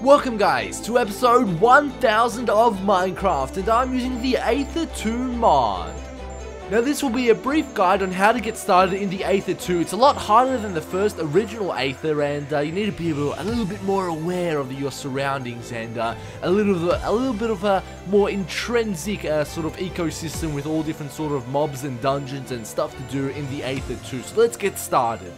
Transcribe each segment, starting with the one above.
Welcome guys to episode 1000 of Minecraft, and I'm using the AETHER 2 mod. Now this will be a brief guide on how to get started in the AETHER 2. It's a lot harder than the first original AETHER, and you need to be a little bit more aware of your surroundings and a little bit of a more intrinsic sort of ecosystem with all different sort of mobs and dungeons and stuff to do in the AETHER 2. So let's get started.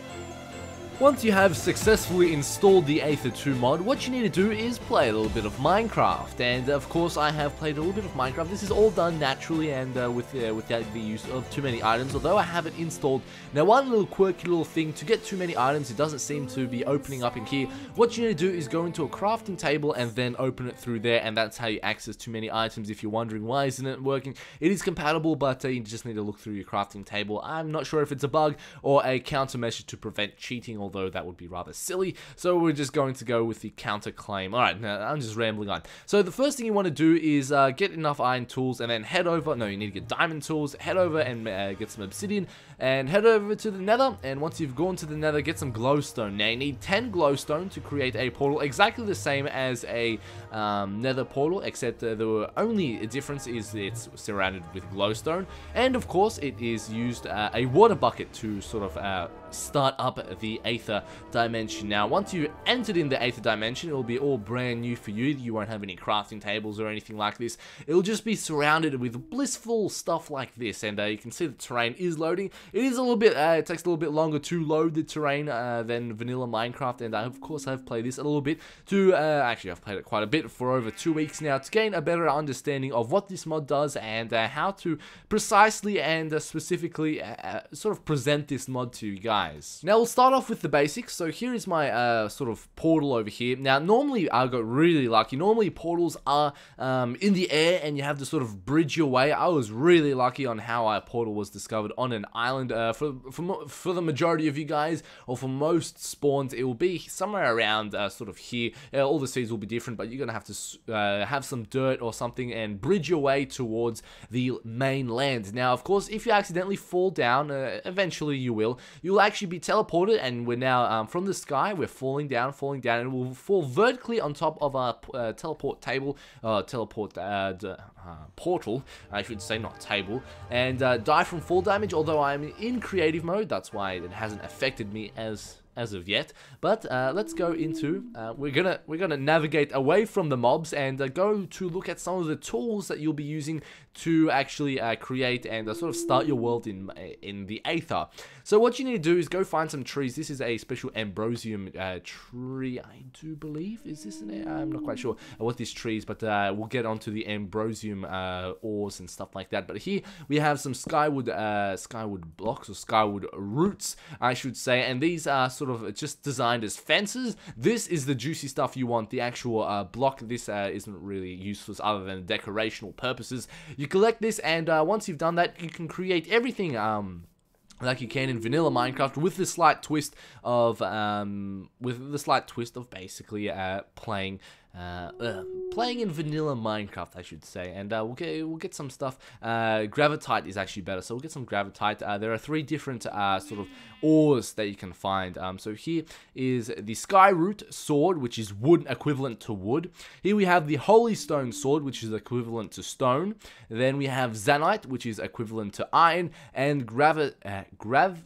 Once you have successfully installed the AETHER 2 mod, what you need to do is play a little bit of Minecraft. And of course I have played a little bit of Minecraft. This is all done naturally and without the use of too many items, although I have it installed. Now one little quirky little thing, to get too many items, it doesn't seem to be opening up in here. What you need to do is go into a crafting table and then open it through there, and that's how you access too many items. If you're wondering why isn't it working, it is compatible, but you just need to look through your crafting table. I'm not sure if it's a bug or a countermeasure to prevent cheating, although that would be rather silly, so we're just going to go with the counterclaim. Alright, now I'm just rambling on. So the first thing you want to do is get enough iron tools and then head over, no, you need to get diamond tools, head over and get some obsidian, and head over to the nether, and once you've gone to the nether, get some glowstone. Now you need 10 glowstone to create a portal, exactly the same as a nether portal, except the only difference is it's surrounded with glowstone, and of course it is used a water bucket to sort of start up the AETHER dimension. Now once you entered in the AETHER dimension, it will be all brand new for you. You won't have any crafting tables or anything like this. It'll just be surrounded with blissful stuff like this, and you can see the terrain is loading. It is a little bit, it takes a little bit longer to load the terrain than vanilla Minecraft, and of course I've played this a little bit to, actually I've played it quite a bit for over 2 weeks now, to gain a better understanding of what this mod does and how to precisely and specifically sort of present this mod to you guys. Now we'll start off with the basics. So here is my sort of portal over here. Now normally I got really lucky. Normally portals are in the air and you have to sort of bridge your way. I was really lucky on how our portal was discovered on an island. For the majority of you guys, or for most spawns, it will be somewhere around sort of here. All the seeds will be different, but you're gonna have to have some dirt or something and bridge your way towards the mainland. Now of course if you accidentally fall down, eventually you will, you'll actually be teleported, and we're now from the sky, we're falling down, and we'll fall vertically on top of our teleport table, portal, I should say, not table, and die from fall damage. Although I'm in creative mode, that's why it hasn't affected me as of yet. But let's go into we're gonna navigate away from the mobs and go to look at some of the tools that you'll be using to actually create and sort of start your world in the AETHER. So what you need to do is go find some trees. This is a special ambrosium tree, I do believe. Is this I'm not quite sure what this tree is, but we'll get onto the ambrosium ores and stuff like that. But here we have some skyward blocks, or skyward roots, I should say, and these are sort of just designed as fences. This is the juicy stuff you want, the actual block. This isn't really useless other than decorational purposes. You collect this, and once you've done that, you can create everything like you can in vanilla Minecraft, with the slight twist of basically playing in vanilla Minecraft, I should say. And we'll get some stuff. Gravitite is actually better, so we'll get some gravitite. There are 3 different sort of ores that you can find. So here is the Skyroot sword, which is wood, equivalent to wood. Here we have the Holy Stone sword, which is equivalent to stone. Then we have Zanite, which is equivalent to iron, and Gravinite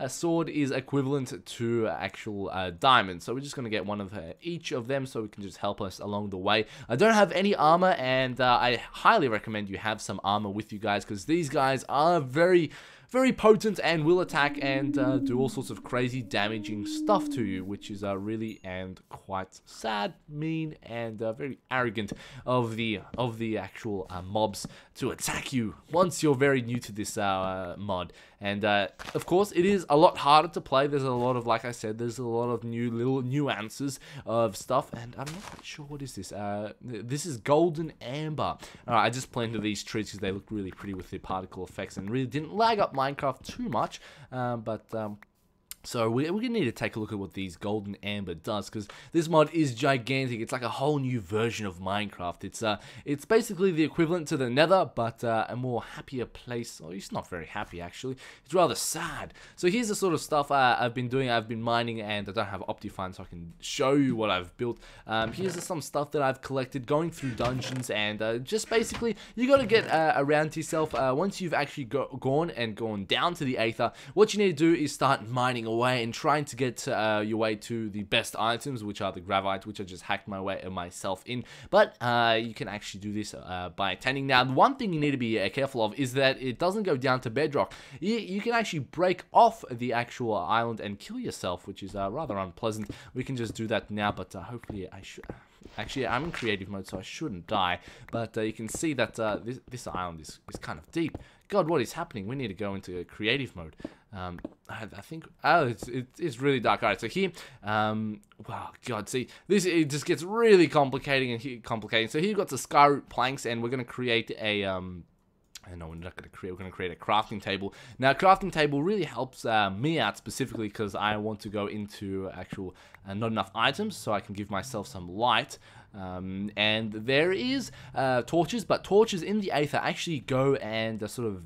sword is equivalent to actual diamond. So we're just going to get one of each of them so we can just help us along the way. I don't have any armor, and I highly recommend you have some armor with you guys, because these guys are very potent and will attack and do all sorts of crazy damaging stuff to you, which is really and quite sad, mean, and very arrogant of the actual mobs to attack you once you're very new to this mod. And of course it is a lot harder to play. There's a lot of, like I said, there's a lot of new little nuances of stuff, and I'm not quite sure what is this. This is golden amber. Alright, I just planted these trees because they look really pretty with the particle effects and really didn't lag up Minecraft too much, but So we're going to need to take a look at what these golden amber does, because this mod is gigantic. It's like a whole new version of Minecraft. It's basically the equivalent to the Nether, but a more happier place. Oh, it's not very happy actually. It's rather sad. So here's the sort of stuff I've been doing. I've been mining, and I don't have Optifine, so I can show you what I've built. Here's some stuff that I've collected going through dungeons, and just basically you got to get around to yourself. Once you've actually gone down to the Aether, what you need to do is start mining away and trying to get your way to the best items, which are the gravite, which I just hacked myself in. But you can actually do this by attending. Now, the one thing you need to be careful of is that it doesn't go down to bedrock. You can actually break off the actual island and kill yourself, which is rather unpleasant. We can just do that now, but hopefully I should. Actually, I'm in creative mode, so I shouldn't die. But you can see that this island is kind of deep. God, what is happening? We need to go into creative mode. I think, oh, it's really dark. Alright, so here, wow, God, see, it just gets really complicating. So here you've got the skyroot planks, and we're going to create a, no, we're not going to create, we're going to create a crafting table. Now, crafting table really helps me out specifically because I want to go into actual not enough items, so I can give myself some light. And there is torches, but torches in the Aether actually go and sort of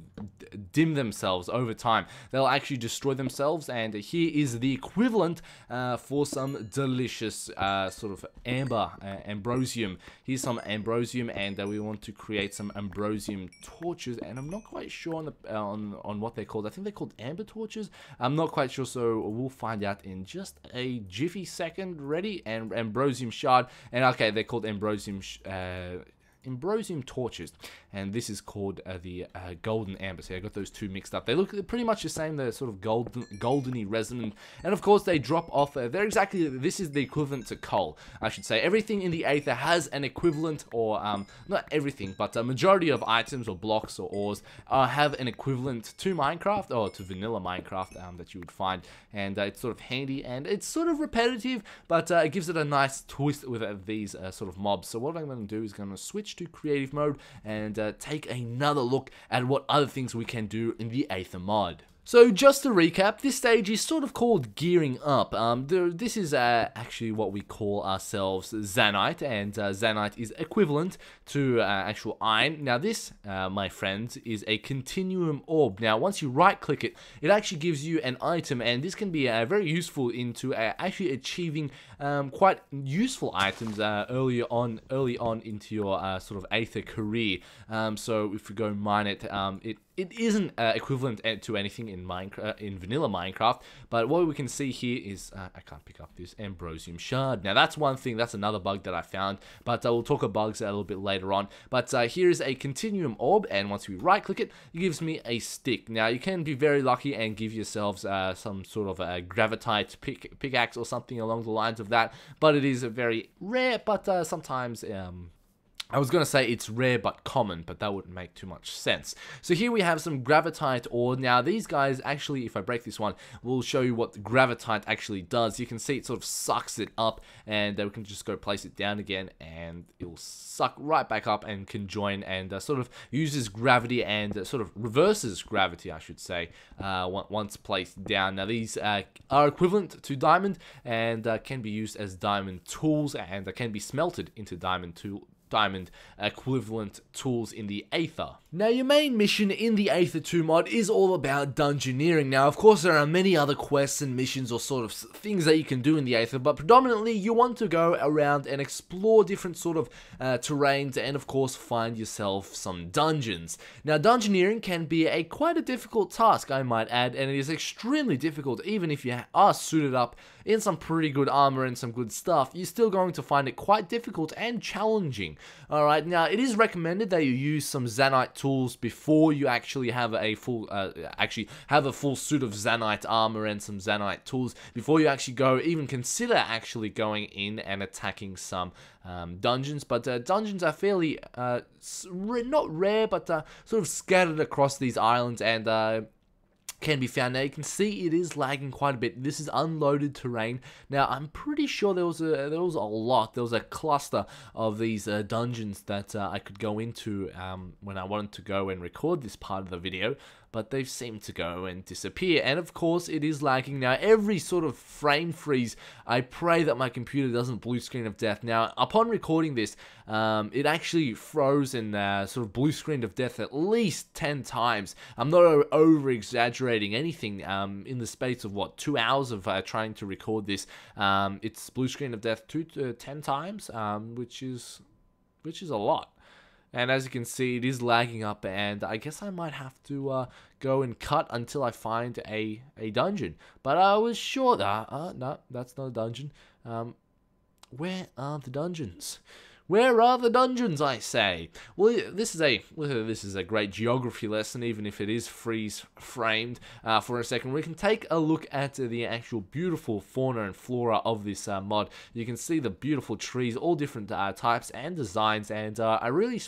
dim themselves over time. They'll actually destroy themselves, and here is the equivalent for some delicious sort of ambrosium. Here's some ambrosium, and we want to create some ambrosium torches, and I'm not quite sure on what they're called. I think they're called amber torches. I'm not quite sure, so we'll find out in just a jiffy second. Ready? And ambrosium shard, and okay, they're called ambrosium torches, and this is called the golden amber. So I got those two mixed up. They look pretty much the same. They're sort of goldeny resonant, and of course they drop off. This is the equivalent to coal, I should say. Everything in the Aether has an equivalent, or not everything, but a majority of items or blocks or ores have an equivalent to Minecraft, or to vanilla Minecraft, that you would find, and it's sort of handy, and it's sort of repetitive, but it gives it a nice twist with these sort of mobs. So what I'm going to do is going to switch to creative mode and take another look at what other things we can do in the Aether mod. So just to recap, this stage is sort of called gearing up. This is actually what we call ourselves Zanite, and Zanite is equivalent to actual iron. Now this, my friends, is a continuum orb. Now once you right click it, it actually gives you an item, and this can be very useful into actually achieving quite useful items early on into your sort of Aether career. So if we go mine it, it isn't equivalent to anything in vanilla Minecraft, but what we can see here is I can't pick up this ambrosium shard. Now that's one thing, that's another bug that I found, but we'll talk about bugs a little bit later on. But here is a continuum orb, and once we right click it, it gives me a stick. Now you can be very lucky and give yourselves some sort of a gravitite pickaxe or something along the lines of that, but it is very rare. But sometimes I was going to say it's rare but common, but that wouldn't make too much sense. So here we have some gravitite ore. Now these guys actually, if I break this one, will show you what gravitite actually does. You can see it sort of sucks it up, and we can just go place it down again, and it will suck right back up and conjoin, and sort of uses gravity and sort of reverses gravity, I should say, once placed down. Now these are equivalent to diamond, and can be used as diamond tools, and can be smelted into diamond equivalent tools in the Aether. Now your main mission in the Aether 2 mod is all about dungeoneering. Now of course there are many other quests and missions or sort of things that you can do in the Aether, but predominantly you want to go around and explore different sort of terrains, and of course find yourself some dungeons. Now dungeoneering can be quite a difficult task, I might add, and it is extremely difficult. Even if you are suited up in some pretty good armor and some good stuff, you're still going to find it quite difficult and challenging. Alright, now it is recommended that you use some Zanite tools before you actually have a full suit of Zanite armor and some Zanite tools before you actually even consider actually going in and attacking some dungeons. But dungeons are fairly not rare, but sort of scattered across these islands, and can be found. Now you can see it is lagging quite a bit. This is unloaded terrain. Now I'm pretty sure there was a cluster of these dungeons that I could go into when I wanted to go and record this part of the video. but they've seemed to go and disappear. And of course, it is lagging now. Every sort of frame freeze, I pray that my computer doesn't blue screen of death. Now, upon recording this, it actually froze and sort of blue screen of death at least 10 times. I'm not over exaggerating anything. In the space of what, 2 hours of trying to record this, it's blue screen of death 10 times, which is a lot. And as you can see, it is lagging up, and I guess I might have to go and cut until I find a dungeon. But I was sure that no, that's not a dungeon. Where are the dungeons? Where are the dungeons, I say? Well, this is a great geography lesson, even if it is freeze framed for a second. We can take a look at the actual beautiful fauna and flora of this mod. You can see the beautiful trees, all different types and designs, and it really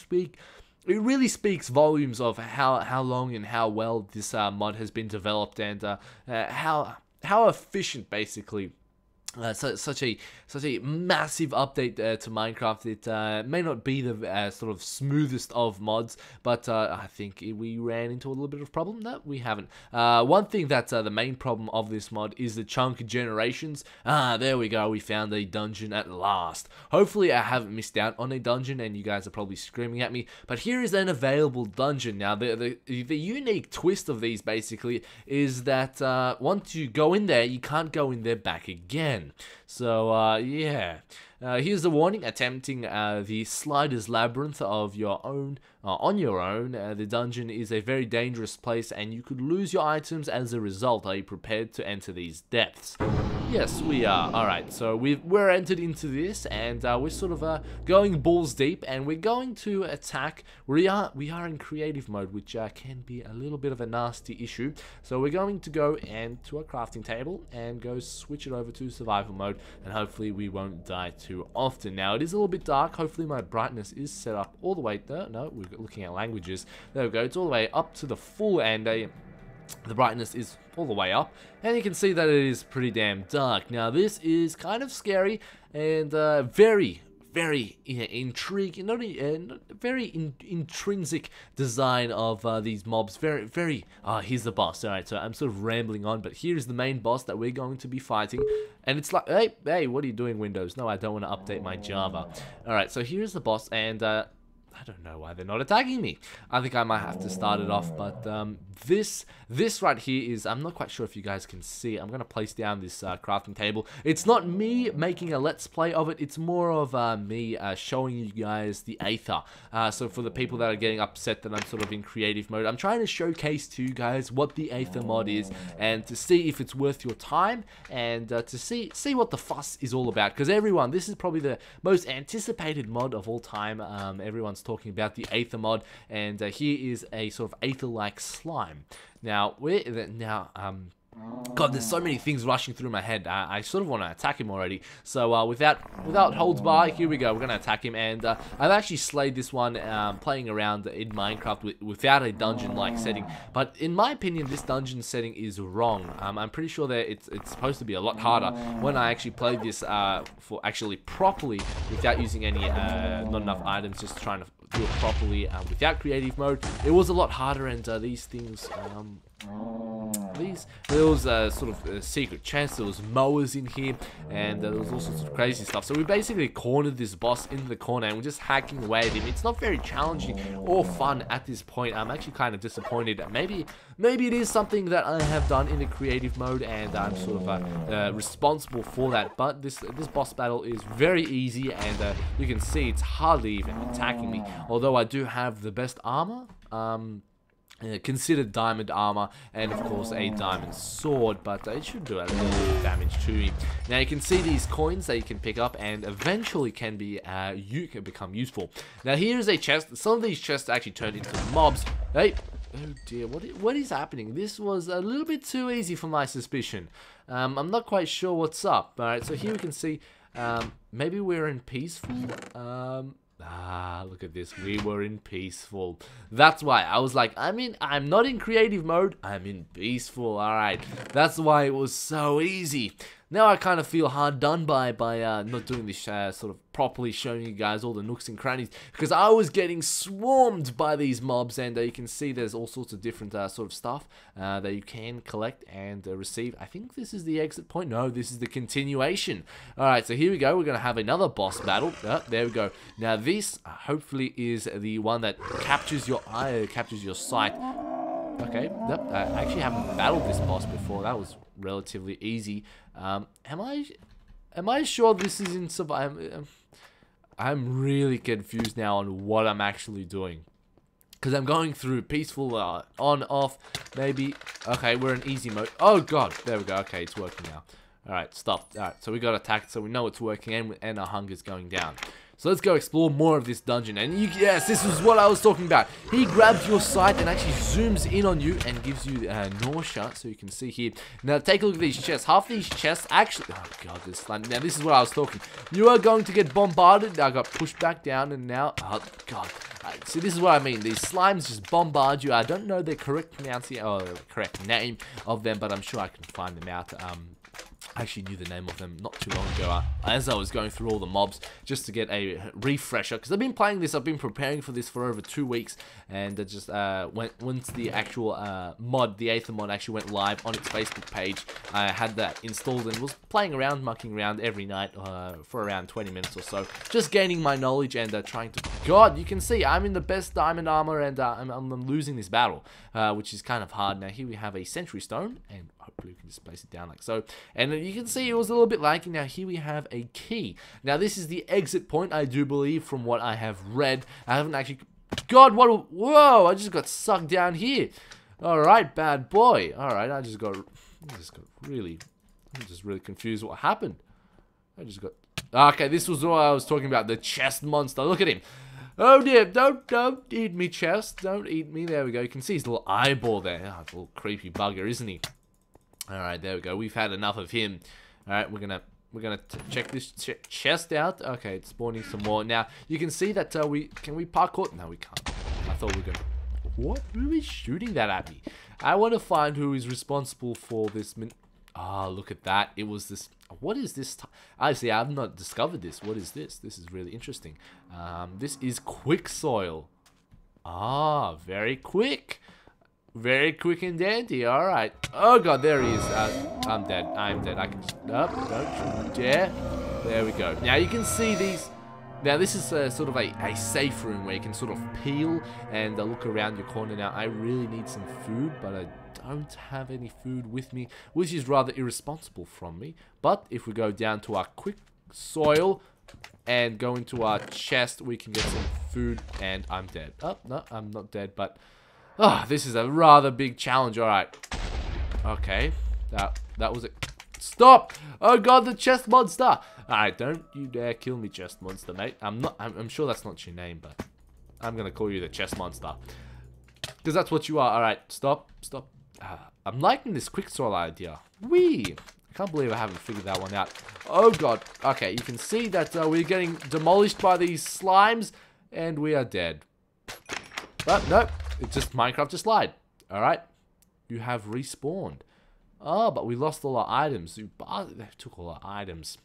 speaks volumes of how long and how well this mod has been developed, and how efficient, basically. Such a massive update to Minecraft. It may not be the sort of smoothest of mods, but I think we ran into a little bit of problem. No, we haven't. One thing that's the main problem of this mod is the chunk generations. There we go. We found a dungeon at last. Hopefully I haven't missed out on a dungeon, and you guys are probably screaming at me. But here is an available dungeon. Now, the unique twist of these basically is that once you go in there, you can't go in there back again. So, yeah. Here's the warning: attempting the Slider's Labyrinth of your own, on your own. The dungeon is a very dangerous place, and you could lose your items as a result. Are you prepared to enter these depths? Yes, we are. Alright, so we're entered into this, and we're sort of going balls deep, and we're going to attack. We are in creative mode, which can be a little bit of a nasty issue. So we're going to go to a crafting table and go switch it over to survival mode, and hopefully we won't die too often. Now, it is a little bit dark. Hopefully my brightness is set up all the way there. No, we're looking at languages. There we go. It's all the way up to the full, and the brightness is all the way up, and you can see that it is pretty damn dark. Now, this is kind of scary and very intriguing, very intrinsic design of these mobs. Very. Here's the boss. Alright, so I'm sort of rambling on, but here's the main boss that we're going to be fighting. And it's like, hey, what are you doing, Windows? No, I don't want to update my Java. Alright, so here's the boss, and I don't know why they're not attacking me. I think I might have to start it off, but this right here is, I'm not quite sure if you guys can see. I'm going to place down this crafting table. It's not me making a let's play of it. It's more of me showing you guys the Aether. So for the people that are getting upset that I'm sort of in creative mode, I'm trying to showcase to you guys what the Aether mod is, and to see if it's worth your time, and to see what the fuss is all about. Because everyone, this is probably the most anticipated mod of all time. Everyone's talking about the Aether mod, and here is a sort of Aether-like slime. Now, God, there's so many things rushing through my head. I sort of want to attack him already. So without holds bar, here we go. We're gonna attack him, and I've actually slayed this one playing around in Minecraft without a dungeon-like setting. But in my opinion, this dungeon setting is wrong. I'm pretty sure that it's supposed to be a lot harder. When I actually played this for actually properly without using any not enough items, just trying to do it properly without creative mode, it was a lot harder, and these things. There was sort of secret chests, there was mowers in here, and there was all sorts of crazy stuff. So we basically cornered this boss into the corner, and we're just hacking away at him. It's not very challenging or fun at this point. I'm actually kind of disappointed. Maybe it is something that I have done in the creative mode, and I'm sort of responsible for that. But this boss battle is very easy, and you can see it's hardly even attacking me. Although I do have the best armor. Considered diamond armor, and of course a diamond sword, but it should do a little bit of damage to me. Now you can see these coins that you can pick up, and eventually can become useful. Now here's a chest. Some of these chests actually turned into mobs. Hey, oh dear, what is happening? This was a little bit too easy for my suspicion. I'm not quite sure what's up. All right, so here we can see maybe we're in peaceful. Look at this. We were in peaceful. That's why I was like, I'm not in creative mode. I'm in peaceful. Alright. That's why it was so easy. Now I kind of feel hard done by not doing this sort of properly, showing you guys all the nooks and crannies, because I was getting swarmed by these mobs, and you can see there's all sorts of different sort of stuff that you can collect and receive. I think this is the exit point. No, this is the continuation. Alright, so here we go. We're going to have another boss battle. There we go. Now this hopefully is the one that captures your eye, captures your sight. Okay, yep, I actually haven't battled this boss before. That was relatively easy. Am I sure this is in survival? I'm really confused now on what I'm actually doing, because I'm going through peaceful, on, off, maybe. Okay, we're in easy mode. Oh god, there we go. Okay, it's working now. Alright, stop. Alright, so we got attacked, so we know it's working, and our hunger's going down. So let's go explore more of this dungeon. And yes, this is what I was talking about. He grabs your sight and actually zooms in on you and gives you nausea, so you can see here. Now take a look at these chests. Half these chests actually... Oh god, this slime. Now this is what I was talking. You are going to get bombarded. I got pushed back down, and now... Oh god. See, this is what I mean. These slimes just bombard you. I don't know the correct pronunciation or the correct name of them, but I'm sure I can find them out. I actually knew the name of them not too long ago as I was going through all the mobs just to get a refresher, because I've been playing this, I've been preparing for this for over 2 weeks, and it just once the actual mod, the Aether mod, actually went live on its Facebook page, I had that installed and was playing around, mucking around every night for around 20 minutes or so, just gaining my knowledge and trying to... God, you can see I'm in the best diamond armor, and I'm losing this battle, which is kind of hard. Now here we have a sentry stone, and hopefully we can just place it down like so, and you can see it was a little bit laggy. Now here we have a key. Now this is the exit point, I do believe, from what I have read. I haven't actually... God, what... Whoa, I just got sucked down here. Alright, bad boy. Alright, I'm just really confused what happened. I just got... Okay, this was what I was talking about, the chest monster. Look at him. Oh dear, don't eat me, chest. Don't eat me. There we go. You can see his little eyeball there. Oh, it's a little creepy bugger, isn't he? Alright, there we go. We've had enough of him. Alright, we're gonna check this chest out. Okay, it's spawning some more. Now, you can see that can we parkour? No, we can't. I thought we were gonna... What? Who is shooting that at me? I want to find who is responsible for this. Ah, look at that. It was this... What is this? I see, I've not discovered this. What is this? This is really interesting. This is quick soil. Ah, very quick. Very quick and dandy. Alright. Oh god, there he is. I'm dead. I'm dead. I can... Don't you dare. There we go. Now you can see these... Now this is sort of a safe room where you can sort of peel and look around your corner. Now I really need some food, but I don't have any food with me, which is rather irresponsible from me. But if we go down to our quick soil and go into our chest, we can get some food, and I'm dead. Oh, no, I'm not dead, but... Oh, this is a rather big challenge. Alright. Okay. That was it. Stop! Oh god, the chest monster! Alright, don't you dare kill me, chest monster, mate. I'm sure that's not your name, but I'm gonna call you the chest monster, because that's what you are. Alright, stop. I'm liking this quick soil idea. Whee! I can't believe I haven't figured that one out. Oh god. Okay, you can see that we're getting demolished by these slimes, and we are dead. But nope. It's just Minecraft just lied. Alright. You have respawned. Oh, but we lost all our items. They took all our items.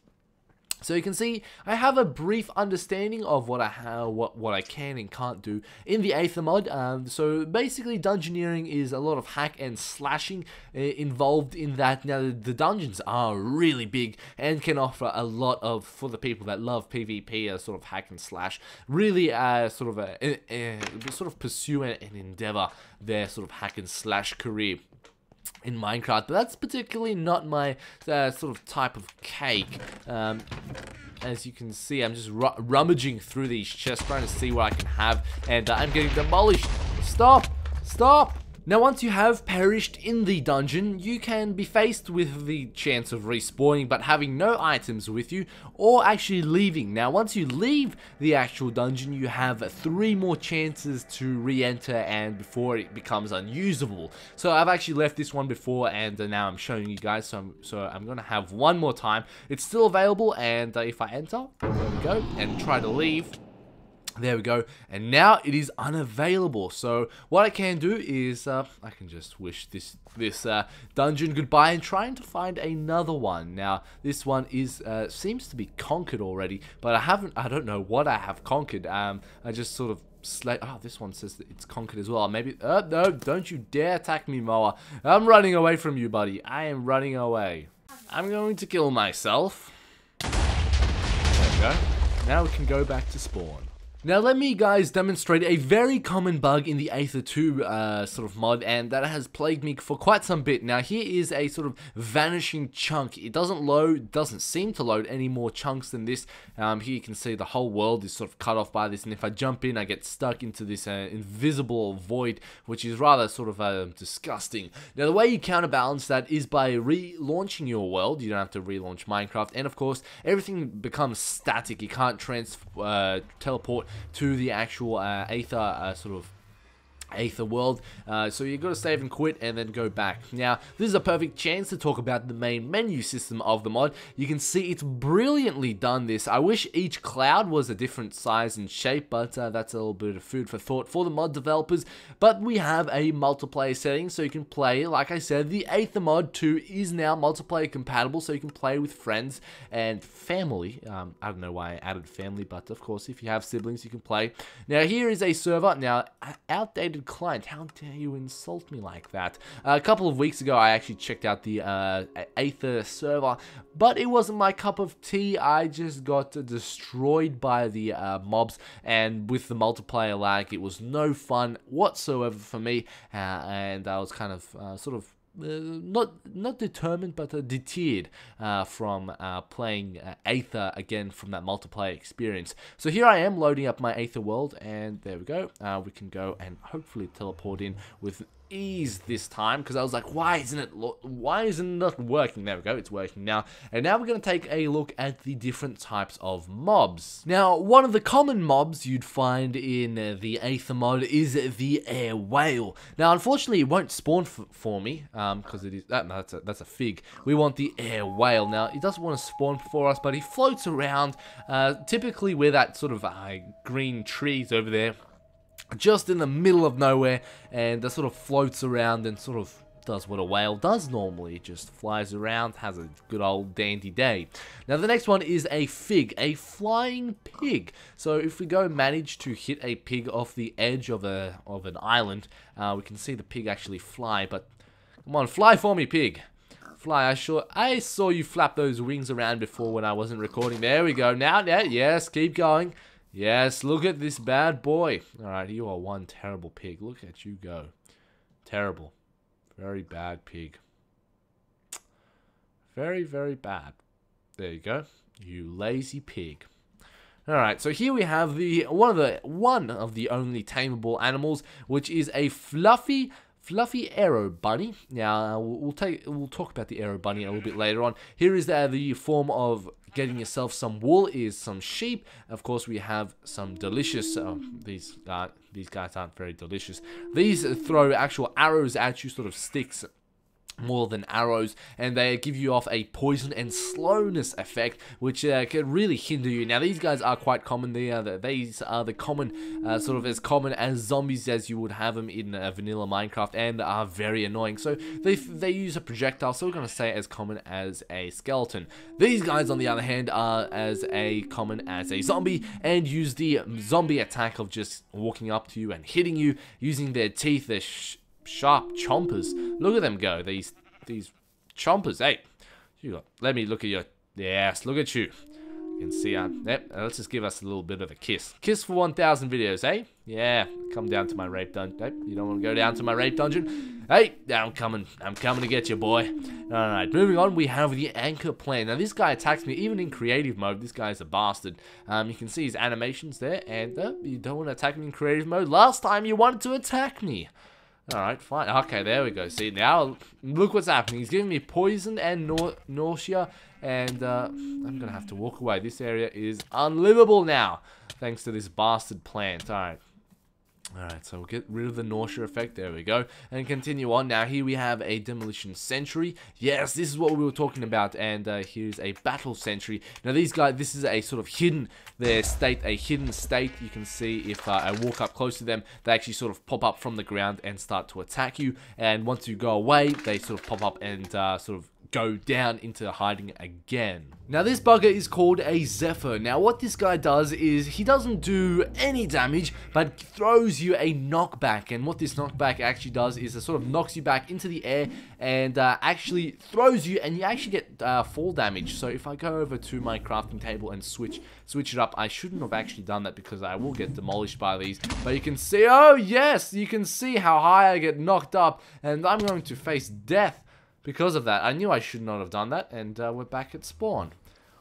So you can see, I have a brief understanding of what I can and can't do in the Aether mod. So basically, Dungeoneering is a lot of hack and slashing involved in that. Now, the dungeons are really big and can offer a lot of, for the people that love PvP, sort of hack and slash, really sort of pursue and endeavor their sort of hack and slash career in Minecraft, but that's particularly not my sort of type of cake. As you can see, I'm just rummaging through these chests, trying to see what I can have, and I'm getting demolished. Stop! Now, once you have perished in the dungeon, you can be faced with the chance of respawning, but having no items with you, or actually leaving. Now, once you leave the actual dungeon, you have 3 more chances to re-enter, and before it becomes unusable. So I've actually left this one before, and now I'm showing you guys, so I'm gonna have one more time. It's still available, and if I enter, there we go, and try to leave, There we go, and now it is unavailable. So what I can do is I can just wish this dungeon goodbye and trying to find another one. Now this one is seems to be conquered already, but I don't know what I have conquered. I just sort of this one says that it's conquered as well. Maybe no, don't you dare attack me, Moa. I'm running away from you, buddy. I am running away. I'm going to kill myself. There we go. Now we can go back to spawn. Now let me guys demonstrate a very common bug in the Aether 2 sort of mod, and that has plagued me for quite some bit. Now here is a sort of vanishing chunk. It doesn't seem to load any more chunks than this. Here you can see the whole world is sort of cut off by this, and if I jump in I get stuck into this invisible void, which is rather sort of disgusting. Now the way you counterbalance that is by relaunching your world. You don't have to relaunch Minecraft, and of course everything becomes static. You can't teleport to the actual Aether sort of Aether world, so you got to save and quit and then go back. Now this is a perfect chance to talk about the main menu system of the mod. You can see it's brilliantly done this. I wish each cloud was a different size and shape, but that's a little bit of food for thought for the mod developers. But we have a multiplayer setting, so you can play, like I said, the Aether mod 2 is now multiplayer compatible, so you can play with friends and family. I don't know why I added family, but of course if you have siblings you can play. Now here is a server. Now outdated client, how dare you insult me like that? A couple of weeks ago I actually checked out the Aether server, but it wasn't my cup of tea. I just got destroyed by the mobs, and with the multiplayer lag it was no fun whatsoever for me, and I was kind of sort of not determined, but deterred from playing Aether again from that multiplayer experience. So here I am loading up my Aether world, and there we go. We can go and hopefully teleport in with ease this time, because I was like, why isn't it not working? There we go, it's working now. And now we're going to take a look at the different types of mobs. Now one of the common mobs you'd find in the Aether mod is the air whale. Now unfortunately it won't spawn for me, because it is that's a fig. We want the air whale. Now he doesn't want to spawn for us, but he floats around typically where that sort of green trees over there, just in the middle of nowhere, and that sort of floats around and sort of does what a whale does normally, just flies around, has a good old dandy day. Now the next one is a fig, a flying pig. So if we go manage to hit a pig off the edge of an island, we can see the pig actually fly. But come on, fly for me, pig. Fly. I saw you flap those wings around before when I wasn't recording. There we go. Now, yes, keep going. Yes, look at this bad boy. Alright, you are one terrible pig. Look at you go. Terrible. Very bad pig. Very, very bad. There you go. You lazy pig. Alright, so here we have one of the only tameable animals, which is a fluffy arrow bunny. Now we'll talk about the arrow bunny a little bit later on. Here is the form of getting yourself some wool, is some sheep. Of course we have some delicious these guys aren't very delicious. These throw actual arrows at you, sort of sticks more than arrows, and they give you off a poison and slowness effect, which can really hinder you. Now these guys are quite common. These are the common, sort of as common as zombies as you would have them in vanilla Minecraft, and are very annoying. So they use a projectile, so we're going to say as common as a skeleton. These guys on the other hand are as common as a zombie, and use the zombie attack of just walking up to you and hitting you using their teeth, their sharp chompers. Look at them go, these chompers. Hey, let me look at your, yes, look at you. You can see, yep, let's just give us a little bit of a kiss. Kiss for 1,000 videos, eh? Yeah, come down to my rape dungeon. Hey, you don't want to go down to my rape dungeon? Hey, I'm coming to get you, boy. Alright, moving on, we have the anchor plant. Now this guy attacks me even in creative mode. This guy's a bastard. You can see his animations there, and you don't want to attack me in creative mode. Last time you wanted to attack me. Alright, fine. Okay, there we go. See, now look what's happening. He's giving me poison and nausea, and I'm gonna have to walk away. This area is unlivable now, thanks to this bastard plant. Alright. Alright, so we'll get rid of the nausea effect, there we go, and continue on. Now here we have a demolition sentry. Yes, this is what we were talking about, and here's a battle sentry. Now these guys, this is a sort of hidden, their state, a hidden state. You can see if I walk up close to them, they actually sort of pop up from the ground and start to attack you, and once you go away, they sort of pop up and sort of go down into hiding again. Now this bugger is called a Zephyr. Now what this guy does is he doesn't do any damage but throws you a knockback, and what this knockback actually does is it sort of knocks you back into the air and actually throws you, and you actually get fall damage. So if I go over to my crafting table and switch it up, I shouldn't have actually done that because I will get demolished by these, but you can see, oh yes, you can see how high I get knocked up, and I'm going to face death because of that. I knew I should not have done that, and we're back at spawn.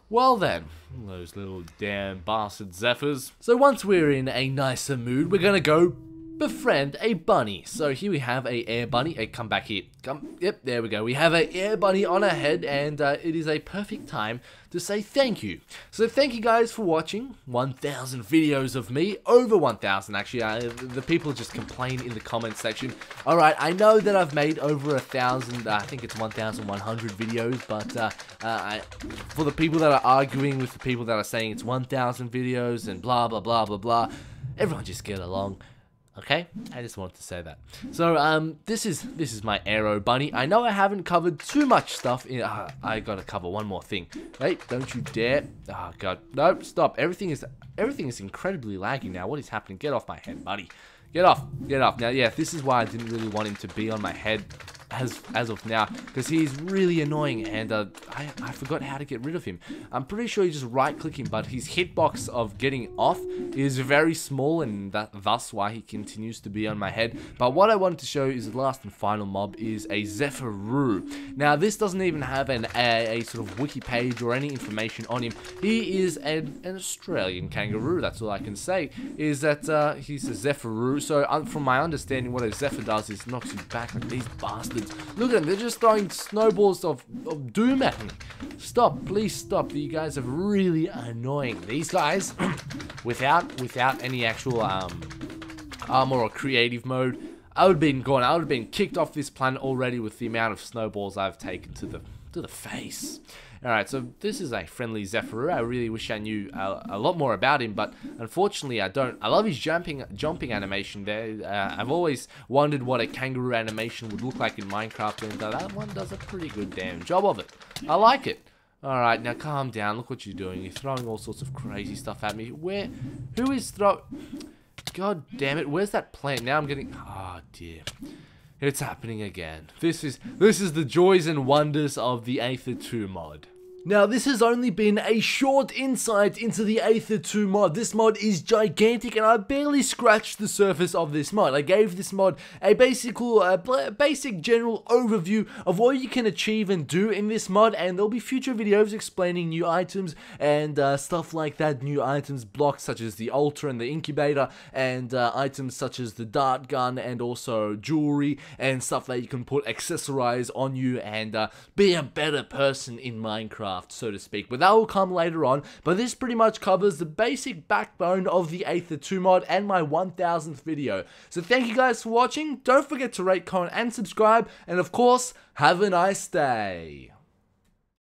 Well then, those little damn bastard Zephyrs. So once we're in a nicer mood, we're gonna go befriend a bunny. So here we have a air bunny. Hey, come back here. Come. Yep, there we go. We have a air bunny on our head, and it is a perfect time to say thank you. So thank you guys for watching 1,000 videos of me. Over 1,000 actually. The people just complain in the comment section. Alright, I know that I've made over 1,000, I think it's 1,100 videos, but for the people that are arguing with the people that are saying it's 1,000 videos and blah blah blah blah blah, everyone just get along. Okay, I just wanted to say that. So, this is my Aero Bunny. I know I haven't covered too much stuff. I gotta cover one more thing. Hey, don't you dare! Oh god, no, stop! Everything is incredibly laggy now. What is happening? Get off my head, buddy! Get off! Get off! Now, yeah, this is why I didn't really want him to be on my head as of now, because he's really annoying, and I forgot how to get rid of him. I'm pretty sure you just right click him, but his hitbox of getting off is very small, and thus why he continues to be on my head. But what I wanted to show is the last and final mob is a Zephyr. Now this doesn't even have a sort of wiki page or any information on him. He is an Australian kangaroo. That's all I can say, is that he's a Zephyr. So from my understanding, what a Zephyr does is knocks you back like these bastards. Look at them, they're just throwing snowballs of doom at me. Stop, please stop. You guys are really annoying. These guys, without any actual armor or creative mode, I would have been gone. I would have been kicked off this planet already with the amount of snowballs I've taken to the face. Alright, so this is a friendly Zephyr. I really wish I knew a lot more about him, but unfortunately I don't. I love his jumping animation there. I've always wondered what a kangaroo animation would look like in Minecraft, and that one does a pretty good damn job of it. I like it. Alright, now calm down. Look what you're doing. You're throwing all sorts of crazy stuff at me. Who is God damn it, where's that plant? Now I'm getting... Oh dear. It's happening again. This is the joys and wonders of the Aether 2 mod. Now, this has only been a short insight into the Aether 2 mod. This mod is gigantic, and I barely scratched the surface of this mod. I gave this mod a basic general overview of what you can achieve and do in this mod, and there'll be future videos explaining new items and stuff like that. New items, blocks such as the altar and the incubator, and items such as the dart gun, and also jewelry and stuff that you can accessorize on you and be a better person in Minecraft, so to speak, but that will come later on. But this pretty much covers the basic backbone of the Aether 2 mod and my 1000th video. So thank you guys for watching. Don't forget to rate, comment and subscribe, and of course, have a nice day.